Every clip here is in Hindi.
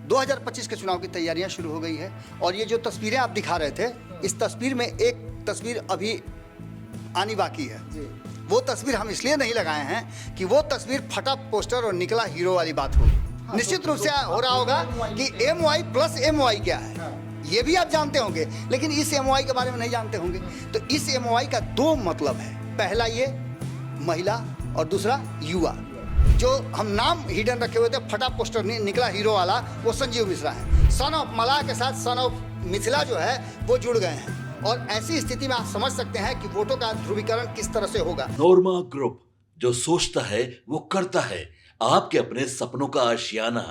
2025 के चुनाव की तैयारियां शुरू हो गई है और ये जो तस्वीरें आप दिखा रहे थे, इस तस्वीर में एक तस्वीर अभी आनी बाकी है। वो तस्वीर हम इसलिए नहीं लगाए हैं कि वो तस्वीर फटा पोस्टर और निकला हीरो वाली बात हो। निश्चित रूप से हो रहा होगा कि MY प्लस MY क्या है, ये भी आप जानते होंगे, लेकिन इस MY के बारे में नहीं जानते होंगे। तो इस MY का दो मतलब है, पहला ये महिला और दूसरा युवा। जो हम नाम हिडन रखे हुए थे, फटा पोस्टर निकला हीरो वाला, वो संजीव मिश्रा है। सन ऑफ मलाह के साथ सन ऑफ मिथिला जो है वो जुड़ गए हैं और ऐसी स्थिति में आप समझ सकते हैं कि वोटों का ध्रुवीकरण किस तरह से होगा। नोरमा ग्रुप, जो सोचता है वो करता है, आपके अपने सपनों का आशियाना।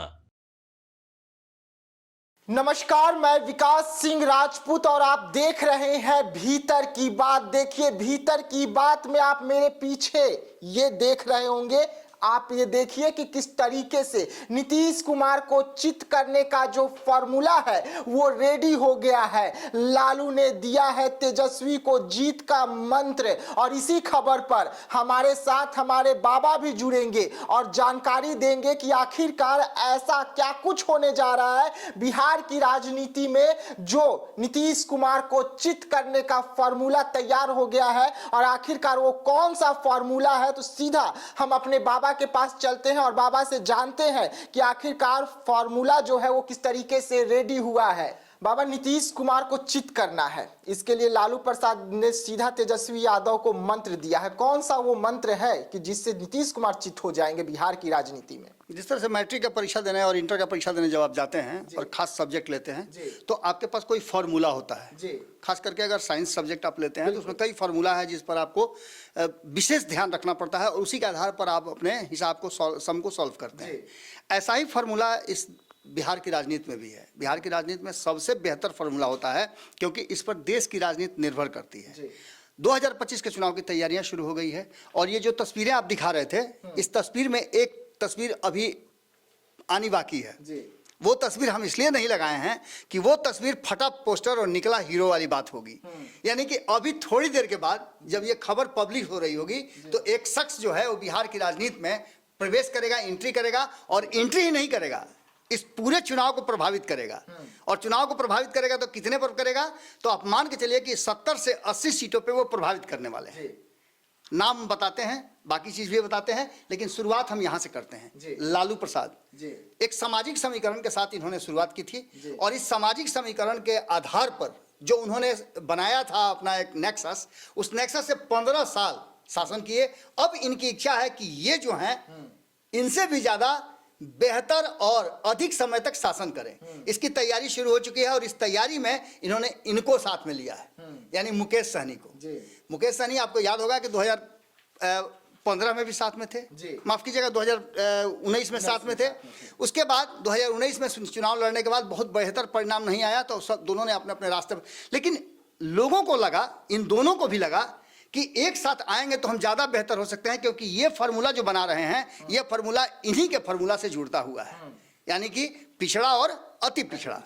नमस्कार, मैं विकास सिंह राजपूत और आप देख रहे हैं भीतर की बात। देखिए, भीतर की बात में आप मेरे पीछे ये देख रहे होंगे, आप ये देखिए कि किस तरीके से नीतीश कुमार को चित करने का जो फॉर्मूला है वो रेडी हो गया है। लालू ने दिया है तेजस्वी को जीत का मंत्र और इसी खबर पर हमारे साथ हमारे बाबा भी जुड़ेंगे और जानकारी देंगे कि आखिरकार ऐसा क्या कुछ होने जा रहा है बिहार की राजनीति में जो नीतीश कुमार को चित करने का फॉर्मूला तैयार हो गया है और आखिरकार वो कौन सा फॉर्मूला है। तो सीधा हम अपने बाबा के पास चलते हैं और बाबा से जानते हैं कि आखिरकार फॉर्मूला जो है वो किस तरीके से रेडी हुआ है। बाबा, नीतीश कुमार को चित करना है, इसके लिए लालू प्रसाद ने सीधा तेजस्वी यादव को मंत्र दिया है। कौन सा वो मंत्र है कि जिससे नीतीश कुमार चित हो जाएंगे बिहार की राजनीति में? जिस तरह से मैट्रिक का परीक्षा देने और इंटर का परीक्षा देने जब आप जाते हैं और खास सब्जेक्ट लेते हैं तो आपके पास कोई फॉर्मूला होता है। खास करके अगर साइंस सब्जेक्ट आप लेते हैं तो उसमें कई फॉर्मूला है जिस पर आपको विशेष ध्यान रखना पड़ता है और उसी के आधार पर आप अपने हिसाब को सम को सॉल्व करते हैं। ऐसा ही फॉर्मूला इस बिहार की राजनीति में भी है। बिहार की राजनीति में सबसे बेहतर फॉर्मूला होता है क्योंकि इस पर देश की राजनीति निर्भर करती है। 2025 के चुनाव की तैयारियां शुरू हो गई है और ये जो तस्वीरें आप दिखा रहे थे, इस तस्वीर में एक तस्वीर अभी आनी बाकी है। वो तस्वीर हम इसलिए नहीं लगाए हैं कि वो तस्वीर फटा पोस्टर और निकला हीरो वाली बात होगी। यानी कि अभी थोड़ी देर के बाद जब ये खबर पब्लिश हो रही होगी तो एक शख्स जो है वो बिहार की राजनीति में प्रवेश करेगा, एंट्री करेगा और एंट्री ही नहीं करेगा, इस पूरे चुनाव को प्रभावित करेगा। और चुनाव को प्रभावित करेगा तो कितने पर करेगा? तो आप मान के चलिए कि 70 से 80 सीटों पे वो प्रभावित करने वाले हैं। नाम बताते हैं, बाकी चीज भी बताते हैं, लेकिन शुरुआत हम यहां से करते हैं। लालू प्रसाद एक सामाजिक समीकरण के साथ इन्होंने शुरुआत की थी और इस सामाजिक समीकरण के आधार पर जो उन्होंने बनाया था अपना एक नेक्सस, उस नेक्सस से 15 साल शासन किए। अब इनकी इच्छा है कि ये जो हैं इनसे भी ज्यादा बेहतर और अधिक समय तक शासन करें। इसकी तैयारी शुरू हो चुकी है और इस तैयारी में इन्होंने इनको साथ में लिया है, यानी मुकेश सहनी को। मुकेश सहनी आपको याद होगा कि 2015 में भी साथ में थे, माफ कीजिएगा 2019 में साथ में थे। उसके बाद 2019 में चुनाव लड़ने के बाद बहुत बेहतर परिणाम नहीं आया तो सब दोनों ने अपने अपने रास्ते पर, लेकिन लोगों को लगा, इन दोनों को भी लगा कि एक साथ आएंगे तो हम ज्यादा बेहतर हो सकते हैं क्योंकि ये फार्मूला जो बना रहे हैं ये फार्मूला इन्हीं के फार्मूला से जुड़ता हुआ है, यानी कि पिछड़ा और अति पिछड़ा।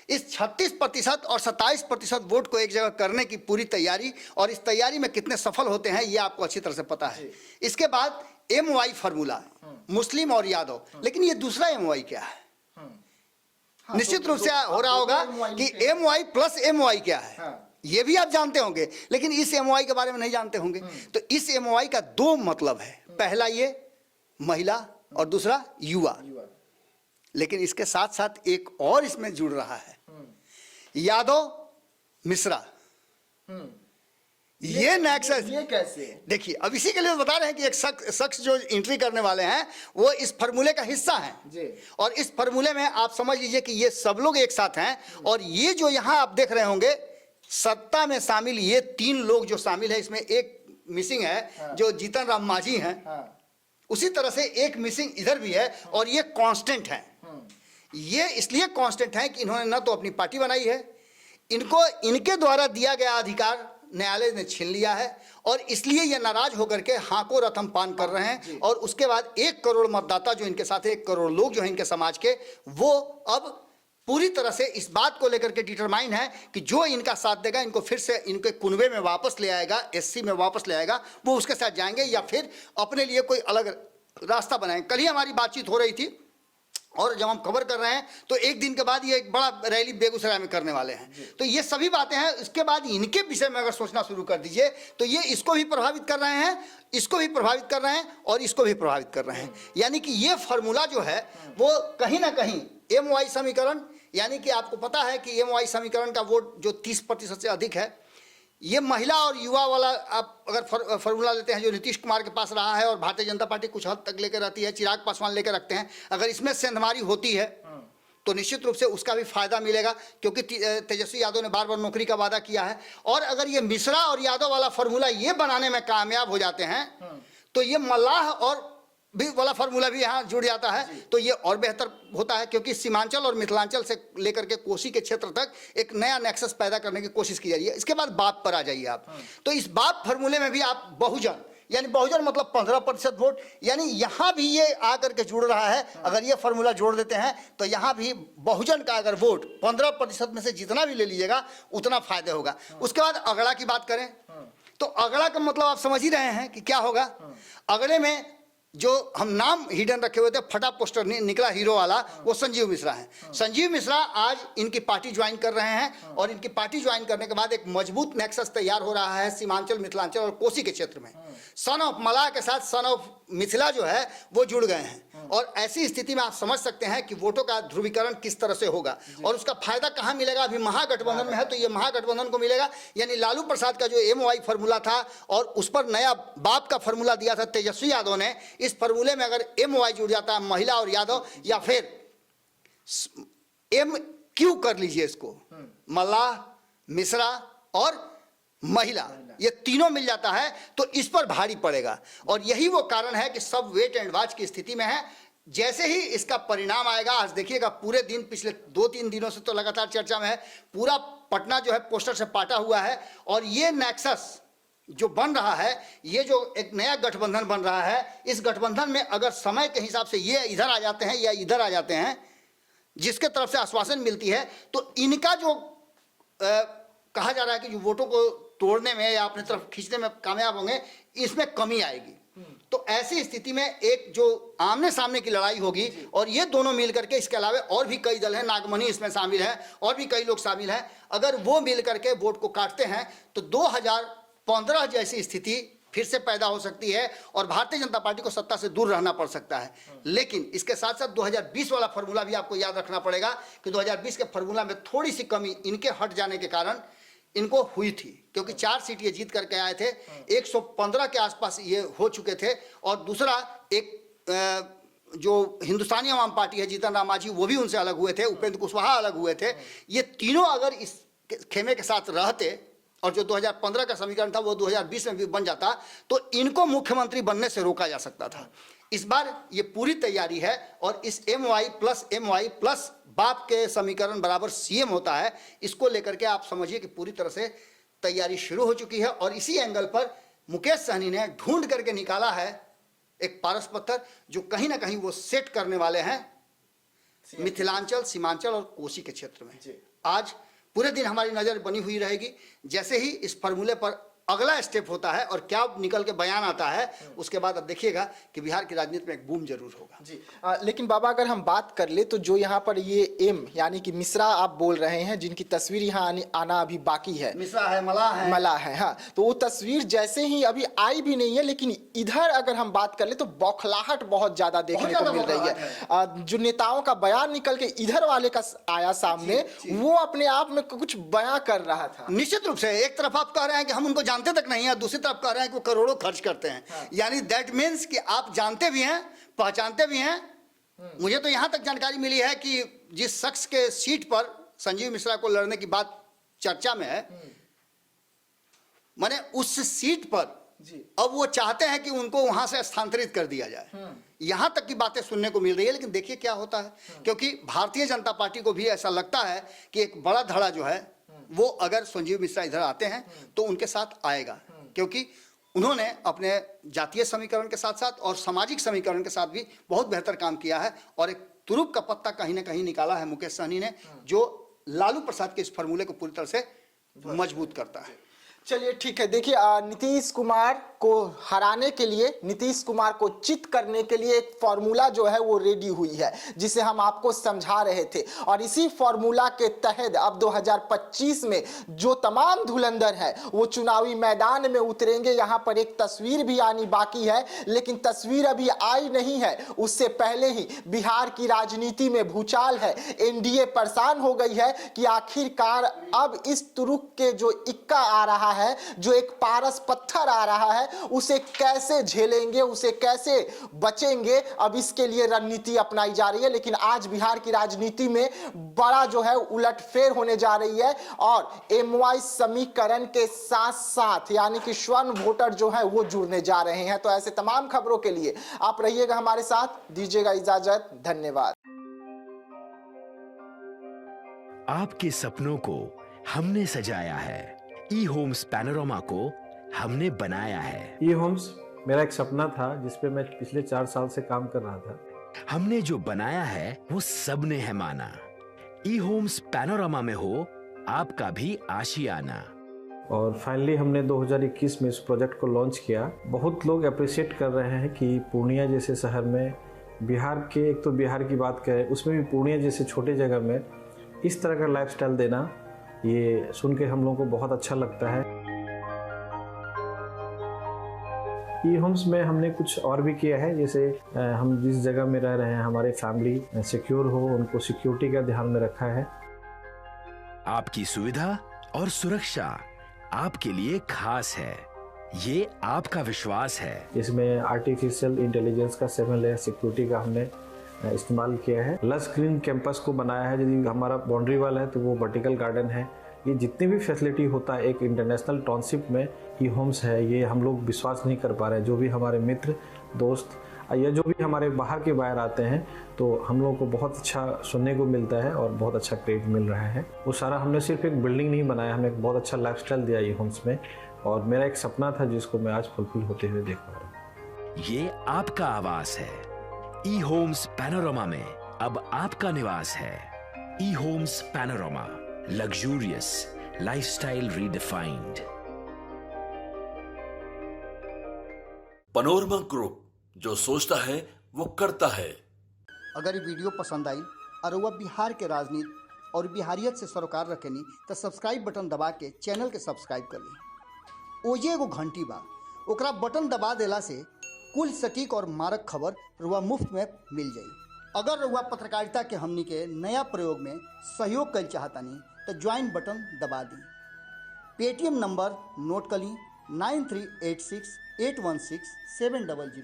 इस 36% और 27% वोट को एक जगह करने की पूरी तैयारी, और इस तैयारी में कितने सफल होते हैं ये आपको अच्छी तरह से पता है। इसके बाद MY फार्मूला, मुस्लिम और यादव, लेकिन ये दूसरा MY क्या है? निश्चित रूप से हो रहा होगा कि MY प्लस MY क्या है, ये भी आप जानते होंगे, लेकिन इस MY के बारे में नहीं जानते होंगे। तो इस MY का दो मतलब है, पहला ये महिला और दूसरा युवा। लेकिन इसके साथ साथ एक और इसमें जुड़ रहा है, यादव मिश्रा। ये नेक्सस, ये कैसे? देखिए, अब इसी के लिए बता रहे हैं कि एक शख्स जो एंट्री करने वाले हैं वो इस फार्मूले का हिस्सा हैं और इस फार्मूले में आप समझ लीजिए कि ये सब लोग एक साथ हैं। और ये जो यहां आप देख रहे होंगे सत्ता में शामिल ये 3 लोग जो शामिल है, इसमें एक मिसिंग है जो जीतन राम मांझी हैं, उसी तरह से एक मिसिंग इधर भी है और ये कांस्टेंट है। ये इसलिए कांस्टेंट है कि इन्होंने न तो अपनी पार्टी बनाई है, इनको इनके द्वारा दिया गया अधिकार न्यायालय ने छीन लिया है और इसलिए ये नाराज होकर के हाको रथम पान कर रहे हैं। और उसके बाद 1 करोड़ मतदाता जो इनके साथ है, 1 करोड़ लोग जो है इनके समाज के, वो अब पूरी तरह से इस बात को लेकर के डिटरमाइन है कि जो इनका साथ देगा इनको फिर से इनके कुनबे में वापस ले आएगा, SC में वापस ले आएगा, वो उसके साथ जाएंगे या फिर अपने लिए कोई अलग रास्ता बनाएंगे। कल ही हमारी बातचीत हो रही थी और जब हम कवर कर रहे हैं तो एक दिन के बाद ये एक बड़ा रैली बेगूसराय में करने वाले हैं। तो ये सभी बातें हैं। इसके बाद इनके विषय में अगर सोचना शुरू कर दीजिए तो ये इसको भी प्रभावित कर रहे हैं, इसको भी प्रभावित कर रहे हैं और इसको भी प्रभावित कर रहे हैं। यानी कि ये फार्मूला जो है वो कहीं ना कहीं MOI समीकरण, यानी कि आपको पता है कि MOI समीकरण का वोट जो 30% से अधिक है, ये महिला और युवा वाला आप अगर फार्मूला लेते हैं जो नीतीश कुमार के पास रहा है और भारतीय जनता पार्टी कुछ हद तक लेकर रहती है, चिराग पासवान लेकर रखते हैं, अगर इसमें सेंधमारी होती है तो निश्चित रूप से उसका भी फायदा मिलेगा, क्योंकि तेजस्वी यादव ने बार बार नौकरी का वादा किया है। और अगर ये मिश्रा और यादव वाला फार्मूला ये बनाने में कामयाब हो जाते हैं तो ये मल्लाह और भी वाला फार्मूला भी यहाँ जुड़ जाता है, तो ये और बेहतर होता है, क्योंकि सीमांचल और मिथिलांचल से लेकर के कोसी के क्षेत्र तक एक नया नेक्सस पैदा करने की कोशिश की जा रही है। इसके बाद बाप पर आ जाइए आप, तो इस बाप फार्मूले में भी आप बहुजन, यानी बहुजन मतलब 15% वोट, यानी यहाँ भी ये आकर के जुड़ रहा है। अगर ये फार्मूला जोड़ देते हैं तो यहाँ भी बहुजन का अगर वोट 15% में से जितना भी ले लीजिएगा उतना फायदा होगा। उसके बाद अगड़ा की बात करें तो अगड़ा का मतलब आप समझ ही रहे हैं कि क्या होगा। अगड़े में जो हम नाम हिडन रखे हुए थे, फटा पोस्टर निकला हीरो वाला, वो संजीव मिश्रा है। संजीव मिश्रा आज इनकी पार्टी ज्वाइन कर रहे हैं और इनकी पार्टी ज्वाइन करने के बाद एक मजबूत नेक्सस तैयार हो रहा है सीमांचल, मिथिलांचल और कोसी के क्षेत्र में। सन ऑफ मलाह के साथ सन ऑफ मिथिला जो है वो जुड़ गए हैं, और ऐसी स्थिति में आप समझ सकते हैं कि वोटों का ध्रुवीकरण किस तरह से होगा और उसका फायदा कहां मिलेगा। अभी महागठबंधन में है तो ये महागठबंधन को मिलेगा, यानी लालू प्रसाद का जो MOI फार्मूला था और उस पर नया बाप का फार्मूला दिया था तेजस्वी यादव ने, इस फार्मूले में अगर MOI जुड़ जाता है महिला और यादव, या फिर MQ कर लीजिए इसको, मल्लाह, मिश्रा और महिला, ये तीनों मिल जाता है तो इस पर भारी पड़ेगा। और यही वो कारण है कि सब वेट एंड वॉच की स्थिति में है। जैसे ही इसका परिणाम आएगा, आज देखिएगा पूरे दिन पिछले 2-3 दिनों से तो लगातार चर्चा में है, पूरा पटना जो है पोस्टर से पाटा हुआ है। और ये नेक्सस जो बन रहा है, ये जो एक नया गठबंधन बन रहा है, इस गठबंधन में अगर समय के हिसाब से ये इधर आ जाते हैं या इधर आ जाते हैं, जिसके तरफ से आश्वासन मिलती है, तो इनका जो कहा जा रहा है कि जो वोटों को तोड़ने में या अपनी तरफ खींचने में कामयाब होंगे, इसमें कमी आएगी। तो ऐसी स्थिति में एक जो आमने सामने की लड़ाई होगी, और ये दोनों मिल करके, इसके अलावा और भी कई दल हैं, नागमणि इसमें शामिल है और भी कई लोग शामिल हैं, अगर वो मिल करके वोट को काटते हैं तो 2015 जैसी स्थिति फिर से पैदा हो सकती है और भारतीय जनता पार्टी को सत्ता से दूर रहना पड़ सकता है। लेकिन इसके साथ साथ 2020 वाला फार्मूला भी आपको याद रखना पड़ेगा कि 2020 के फार्मूला में थोड़ी सी कमी इनके हट जाने के कारण इनको हुई थी, क्योंकि 4 सीट ये जीत करके आए थे, 115 के आसपास ये हो चुके थे। और दूसरा एक जो हिंदुस्तानी आवाम पार्टी है, जीतन राम मांझी, वो भी उनसे अलग हुए थे, उपेंद्र कुशवाहा अलग हुए थे। ये तीनों अगर इस खेमे के साथ रहते और जो 2015 का समीकरण था वो 2020 में भी बन जाता तो इनको मुख्यमंत्री बनने से रोका जा सकता था। इस बार ये पूरी तैयारी है और इस MOI प्लस बाप के समीकरण बराबर CM होता है, इसको लेकर के आप समझिए कि पूरी तरह से तैयारी शुरू हो चुकी है। और इसी एंगल पर मुकेश सहनी ने ढूंढ करके निकाला है एक पारस पत्थर, जो कहीं ना कहीं वो सेट करने वाले हैं मिथिलांचल, सीमांचल और कोसी के क्षेत्र में। आज पूरे दिन हमारी नज़र बनी हुई रहेगी, जैसे ही इस फार्मूले पर अगला स्टेप होता है और क्या निकल के बयान आता है, उसके बाद अब देखिएगा कि बिहार की राजनीति में एक बूम जरूर होगा। जी लेकिन बाबा अगर हम बात कर ले तो जो यहाँ पर ये एम यानी कि मिश्रा आप बोल रहे हैं, जिनकी तस्वीर यहाँ आना अभी बाकी है, मिश्रा है, मलाह है, हाँ, तो वो तस्वीर जैसे ही अभी आई भी नहीं है, लेकिन इधर अगर हम बात कर ले तो बौखलाहट बहुत ज्यादा देखने को मिल रही है। जो नेताओं का बयान निकल के इधर वाले का आया सामने, वो अपने आप में कुछ बयां कर रहा था। निश्चित रूप से एक तरफ आप कह रहे हैं कि हम उनको जानते तक नहीं है, दूसरी तरफ कह रहे हैं कि वो करोड़ों खर्च करते हैं। हाँ। यानी दैट मीन्स कि आप जानते भी हैं, पहचानते भी हैं। मुझे तो यहां तक जानकारी मिली है कि जिस शख्स के सीट पर संजीव मिश्रा को लड़ने की बात चर्चा में है, माने उस सीट पर अब वो चाहते हैं कि उनको वहां से स्थानांतरित कर दिया जाए। यहां तक की बातें सुनने को मिल रही है, लेकिन देखिए क्या होता है, क्योंकि भारतीय जनता पार्टी को भी ऐसा लगता है कि एक बड़ा धड़ा जो है वो अगर संजीव मिश्रा इधर आते हैं तो उनके साथ आएगा, क्योंकि उन्होंने अपने जातीय समीकरण के साथ साथ और सामाजिक समीकरण के साथ भी बहुत बेहतर काम किया है। और एक तुरुप का पत्ता कहीं ना कहीं निकाला है मुकेश सहनी ने, जो लालू प्रसाद के इस फार्मूले को पूरी तरह से मजबूत करता है। चलिए ठीक है, देखिए नीतीश कुमार को हराने के लिए, नीतीश कुमार को चित करने के लिए एक फॉर्मूला जो है वो रेडी हुई है, जिसे हम आपको समझा रहे थे। और इसी फॉर्मूला के तहत अब 2025 में जो तमाम धुरंधर है वो चुनावी मैदान में उतरेंगे। यहाँ पर एक तस्वीर भी आनी बाकी है, लेकिन तस्वीर अभी आई नहीं है, उससे पहले ही बिहार की राजनीति में भूचाल है। एनडीए परेशान हो गई है कि आखिरकार अब इस तुरुक के जो इक्का आ रहा है, जो एक पारस पत्थर आ रहा है, उसे कैसे झेलेंगे, उसे कैसे बचेंगे। अब इसके लिए रणनीति अपनाई जा रही है। लेकिन आज बिहार की राजनीति में बड़ा जो है उलटफेर होने जा रही है और एमवाई समीकरण के साथ साथ यानी कि स्वर्ण वोटर जो है वो जुड़ने जा रहे हैं। तो ऐसे तमाम खबरों के लिए आप रहिएगा हमारे साथ, दीजिएगा इजाजत, धन्यवाद। आपके सपनों को हमने सजाया है, ई होम्स पैनोरामा को हमने बनाया है। ई होम्स मेरा एक सपना था जिस पे मैं पिछले 4 साल से काम कर रहा था। हमने जो बनाया है वो सबने है माना। ई होम्स पैनोरामा में हो आपका भी आशियाना। और फाइनली हमने 2021 में इस प्रोजेक्ट को लॉन्च किया। बहुत लोग अप्रिशिएट कर रहे हैं कि पूर्णिया जैसे शहर में, बिहार के, एक तो बिहार की बात करें उसमें भी पूर्णिया जैसे छोटे जगह में इस तरह का लाइफस्टाइल देना, ये सुन के हम लोगों को बहुत अच्छा लगता है। ई होम्स में हमने कुछ और भी किया है, जैसे हम जिस जगह में रह रहे हैं हमारे फैमिली सिक्योर हो, उनको सिक्योरिटी का ध्यान में रखा है। आपकी सुविधा और सुरक्षा आपके लिए खास है, ये आपका विश्वास है। इसमें आर्टिफिशियल इंटेलिजेंस का 7 लेयर सिक्योरिटी का हमने इस्तेमाल किया है। लस ग्रीन कैंपस को बनाया है। यदि हमारा बाउंड्री वाल है तो वो वर्टिकल गार्डन है। ये जितनी भी फैसिलिटी होता है एक इंटरनेशनल टाउनशिप में ई होम्स है, ये हम लोग विश्वास नहीं कर पा रहे हैं। जो भी हमारे मित्र दोस्त या जो भी हमारे बाहर के बाहर आते हैं तो हम लोगों को बहुत अच्छा सुनने को मिलता है और बहुत अच्छा क्रेडिट मिल रहा है। वो सारा हमने सिर्फ एक बिल्डिंग नहीं बनाया, हमें एक बहुत अच्छा लाइफस्टाइल दिया ई होम्स में। और मेरा एक सपना था जिसको मैं आज फुलफिल होते हुए देख पा रहा हूँ। ये आपका आवास है। ई होम्स पैनोरामा में अब आपका निवास है। E Homes Panorama, luxurious lifestyle redefined. Panorama group, जो सोचता है वो करता है। अगर ये वीडियो पसंद आई और वह बिहार के राजनीति और बिहारियत से सरोकार रखेनी तो सब्सक्राइब बटन दबा के चैनल के सब्सक्राइब कर ली। ओजे एगो घंटी बा, ओकरा बटन दबा देला से कुल सटीक और मारक खबर रुआ मुफ्त में मिल जाई। अगर रुआ पत्रकारिता के हमनी के नया प्रयोग में सहयोग कर चाहतानी तो ज्वाइन बटन दबा दी। पेटीएम नंबर नोट कर ली 9386816700।